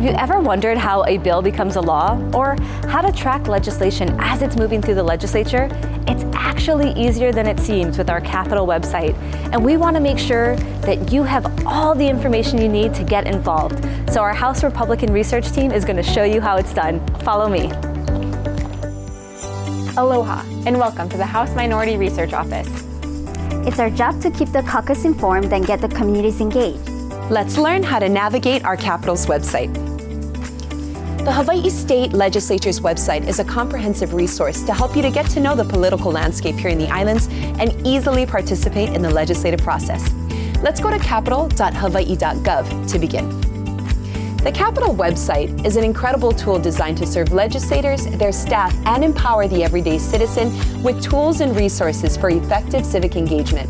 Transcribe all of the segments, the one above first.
Have you ever wondered how a bill becomes a law, or how to track legislation as it's moving through the legislature? It's actually easier than it seems with our Capitol website, and we want to make sure that you have all the information you need to get involved. So our House Republican research team is going to show you how it's done. Follow me. Aloha, and welcome to the House Minority Research Office. It's our job to keep the caucus informed and get the communities engaged. Let's learn how to navigate our Capitol's website. The Hawaii State Legislature's website is a comprehensive resource to help you to get to know the political landscape here in the islands and easily participate in the legislative process. Let's go to capitol.hawaii.gov to begin. The Capitol website is an incredible tool designed to serve legislators, their staff, and empower the everyday citizen with tools and resources for effective civic engagement.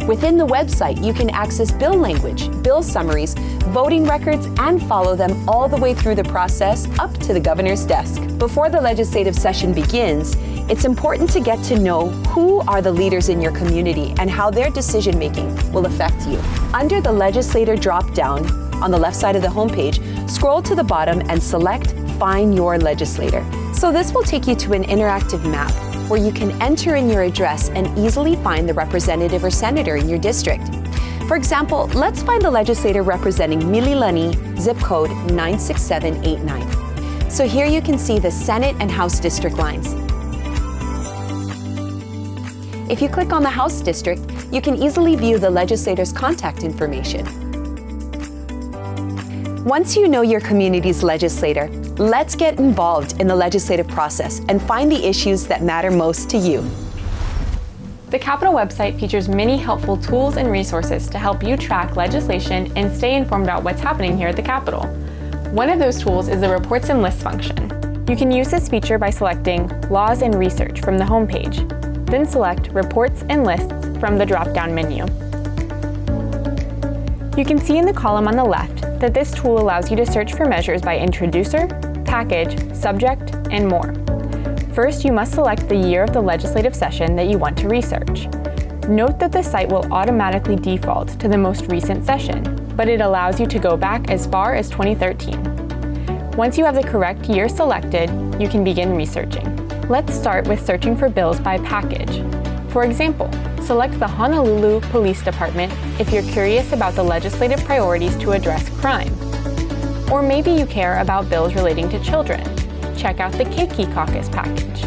Within the website, you can access bill language, bill summaries, voting records, and follow them all the way through the process up to the governor's desk. Before the legislative session begins, it's important to get to know who are the leaders in your community and how their decision-making will affect you. Under the legislator drop-down on the left side of the homepage, scroll to the bottom and select Find Your Legislator. So this will take you to an interactive map where you can enter in your address and easily find the representative or senator in your district. For example, let's find the legislator representing Mililani, zip code 96789. So here you can see the Senate and House district lines. If you click on the House district, you can easily view the legislator's contact information. Once you know your community's legislator, let's get involved in the legislative process and find the issues that matter most to you. The Capitol website features many helpful tools and resources to help you track legislation and stay informed about what's happening here at the Capitol. One of those tools is the Reports and Lists function. You can use this feature by selecting Laws and Research from the homepage, then select Reports and Lists from the drop-down menu. You can see in the column on the left that this tool allows you to search for measures by introducer, package, subject, and more. First, you must select the year of the legislative session that you want to research. Note that the site will automatically default to the most recent session, but it allows you to go back as far as 2013. Once you have the correct year selected, you can begin researching. Let's start with searching for bills by package. For example, select the Honolulu Police Department if you're curious about the legislative priorities to address crime. Or maybe you care about bills relating to children. Check out the Keiki Caucus package.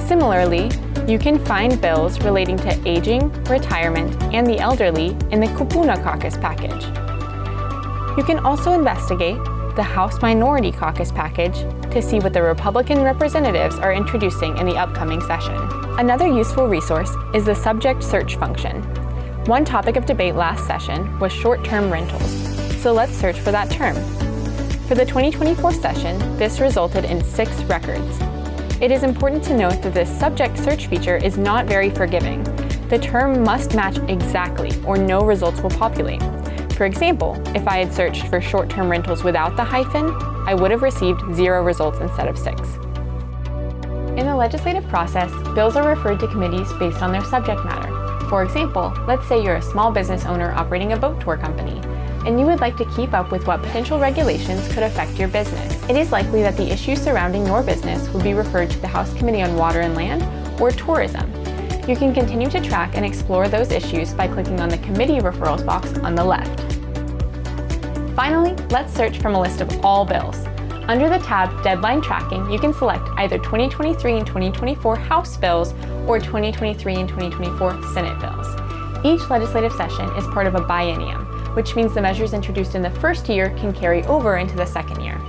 Similarly, you can find bills relating to aging, retirement, and the elderly in the Kupuna Caucus package. You can also investigate the House Minority Caucus package to see what the Republican representatives are introducing in the upcoming session. Another useful resource is the Subject Search function. One topic of debate last session was short-term rentals, so let's search for that term. For the 2024 session, this resulted in 6 records. It is important to note that this Subject Search feature is not very forgiving. The term must match exactly, or no results will populate. For example, if I had searched for short-term rentals without the hyphen, I would have received 0 results instead of 6. In the legislative process, bills are referred to committees based on their subject matter. For example, let's say you're a small business owner operating a boat tour company, and you would like to keep up with what potential regulations could affect your business. It is likely that the issues surrounding your business would be referred to the House Committee on Water and Land or Tourism. You can continue to track and explore those issues by clicking on the Committee Referrals box on the left. Finally, let's search from a list of all bills. Under the tab Deadline Tracking, you can select either 2023 and 2024 House bills or 2023 and 2024 Senate bills. Each legislative session is part of a biennium, which means the measures introduced in the first year can carry over into the second year.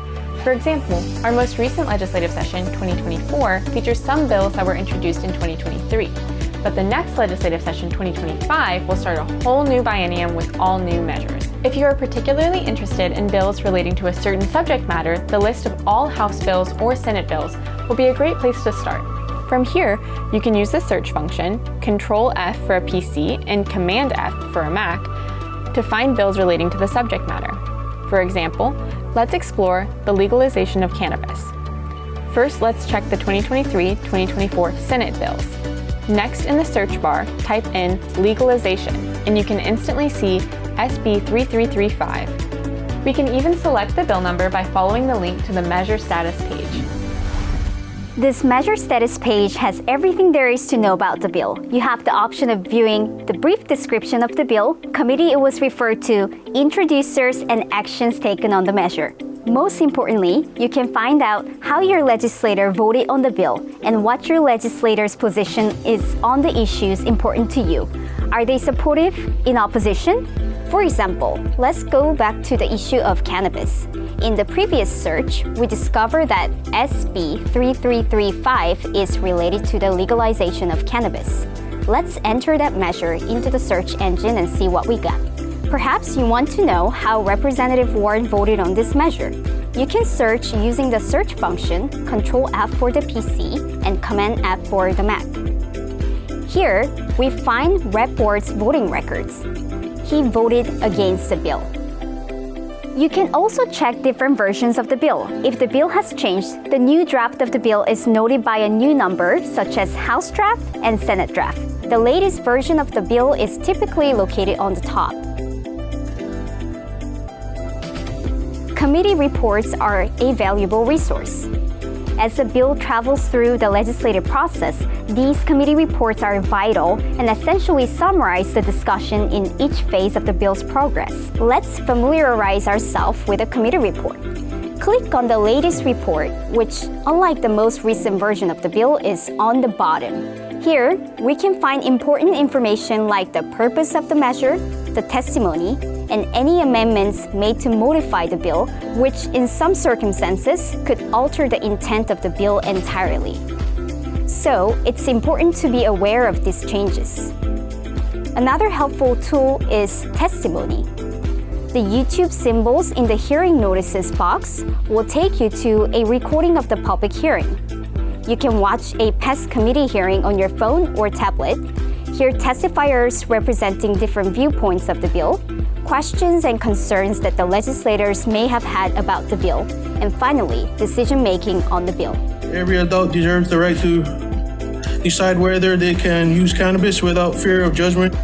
For example, our most recent legislative session, 2024, features some bills that were introduced in 2023. But the next legislative session, 2025, will start a whole new biennium with all new measures. If you are particularly interested in bills relating to a certain subject matter, the list of all House bills or Senate bills will be a great place to start. From here, you can use the search function, Control F for a PC and Command F for a Mac, to find bills relating to the subject matter. For example, let's explore the legalization of cannabis. First, let's check the 2023-2024 Senate bills. Next, in the search bar, type in legalization, and you can instantly see SB 3335. We can even select the bill number by following the link to the Measure Status page. This Measure Status page has everything there is to know about the bill. You have the option of viewing the brief description of the bill, committee it was referred to, introducers, and actions taken on the measure. Most importantly, you can find out how your legislator voted on the bill and what your legislator's position is on the issues important to you. Are they supportive? In opposition? For example, let's go back to the issue of cannabis. In the previous search, we discovered that SB 3335 is related to the legalization of cannabis. Let's enter that measure into the search engine and see what we got. Perhaps you want to know how Representative Ward voted on this measure. You can search using the search function, Control F for the PC and Command F for the Mac. Here, we find Rep. Ward's voting records. He voted against the bill. You can also check different versions of the bill. If the bill has changed, the new draft of the bill is noted by a new number, such as House draft and Senate draft. The latest version of the bill is typically located on the top. Committee reports are a valuable resource. As the bill travels through the legislative process, these committee reports are vital and essentially summarize the discussion in each phase of the bill's progress. Let's familiarize ourselves with a committee report. Click on the latest report, which, unlike the most recent version of the bill, is on the bottom. Here, we can find important information like the purpose of the measure, the testimony, and any amendments made to modify the bill, which in some circumstances could alter the intent of the bill entirely. So, it's important to be aware of these changes. Another helpful tool is testimony. The YouTube symbols in the hearing notices box will take you to a recording of the public hearing. You can watch a past committee hearing on your phone or tablet, hear testifiers representing different viewpoints of the bill, questions and concerns that the legislators may have had about the bill, and finally, decision-making on the bill. Every adult deserves the right to decide whether they can use cannabis without fear of judgment.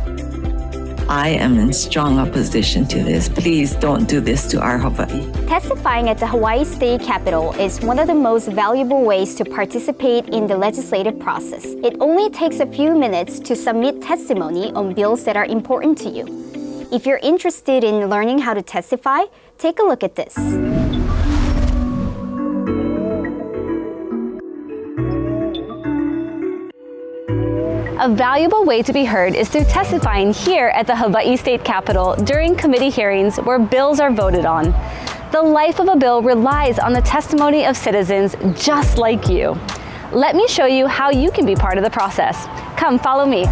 I am in strong opposition to this. Please don't do this to our Hawaii. Testifying at the Hawaii State Capitol is one of the most valuable ways to participate in the legislative process. It only takes a few minutes to submit testimony on bills that are important to you. If you're interested in learning how to testify, take a look at this. A valuable way to be heard is through testifying here at the Hawaii State Capitol during committee hearings where bills are voted on. The life of a bill relies on the testimony of citizens just like you. Let me show you how you can be part of the process. Come, follow me.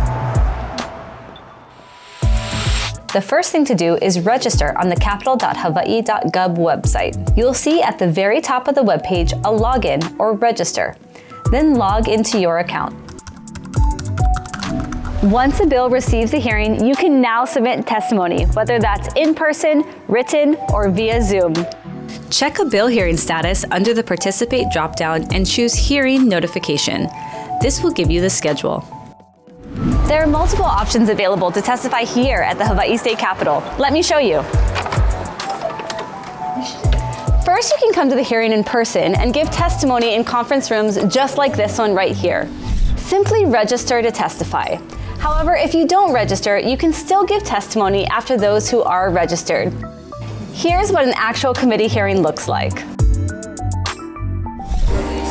The first thing to do is register on the capitol.hawaii.gov website. You'll see at the very top of the webpage a login or register. Then log into your account. Once a bill receives a hearing, you can now submit testimony, whether that's in person, written, or via Zoom. Check a bill hearing status under the Participate dropdown and choose Hearing Notification. This will give you the schedule. There are multiple options available to testify here at the Hawaii State Capitol. Let me show you. First, you can come to the hearing in person and give testimony in conference rooms just like this one right here. Simply register to testify. However, if you don't register, you can still give testimony after those who are registered. Here's what an actual committee hearing looks like.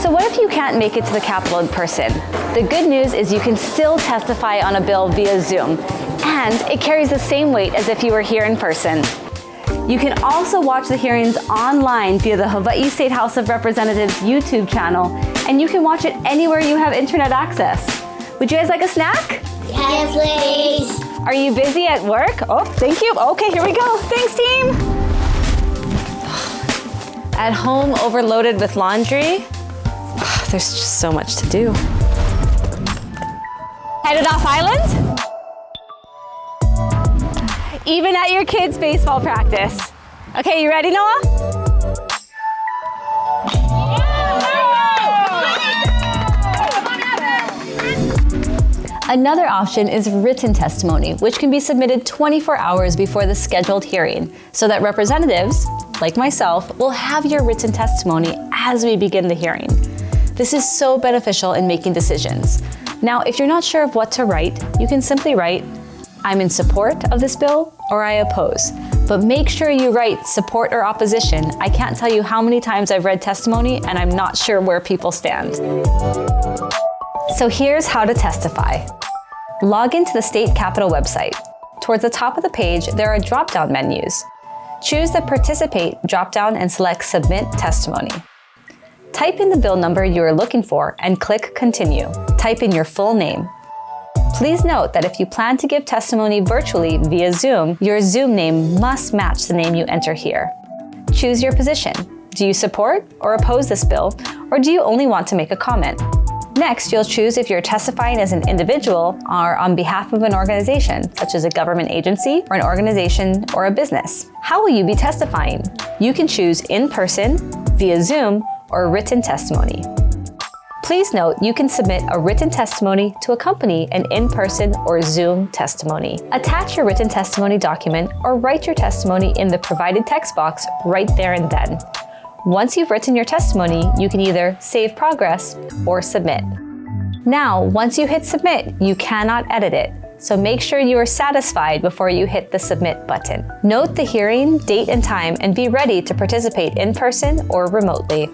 So what if you can't make it to the Capitol in person? The good news is you can still testify on a bill via Zoom, and it carries the same weight as if you were here in person. You can also watch the hearings online via the Hawaii State House of Representatives YouTube channel, and you can watch it anywhere you have internet access. Would you guys like a snack? Yes, please. Are you busy at work? Oh, thank you. Okay, here we go. Thanks, team. At home, overloaded with laundry. There's just so much to do. Headed off island? Even at your kids' baseball practice. Okay, you ready, Noah? Another option is written testimony, which can be submitted 24 hours before the scheduled hearing, so that representatives, like myself, will have your written testimony as we begin the hearing. This is so beneficial in making decisions. Now, if you're not sure of what to write, you can simply write, "I'm in support of this bill," or "I oppose." But make sure you write support or opposition. I can't tell you how many times I've read testimony and I'm not sure where people stand. So here's how to testify. Log into the State Capitol website. Towards the top of the page, there are drop-down menus. Choose the Participate drop-down and select Submit Testimony. Type in the bill number you are looking for and click Continue. Type in your full name. Please note that if you plan to give testimony virtually via Zoom, your Zoom name must match the name you enter here. Choose your position. Do you support or oppose this bill, or do you only want to make a comment? Next, you'll choose if you're testifying as an individual or on behalf of an organization, such as a government agency or an organization or a business. How will you be testifying? You can choose in person, via Zoom, or written testimony. Please note you can submit a written testimony to accompany an in-person or Zoom testimony. Attach your written testimony document or write your testimony in the provided text box right there and then. Once you've written your testimony, you can either save progress or submit. Now, once you hit submit, you cannot edit it, so make sure you are satisfied before you hit the submit button. Note the hearing, date and time, and be ready to participate in person or remotely.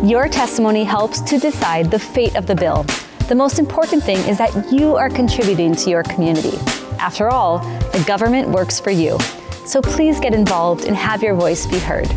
Your testimony helps to decide the fate of the bill. The most important thing is that you are contributing to your community. After all, the government works for you. So please get involved and have your voice be heard.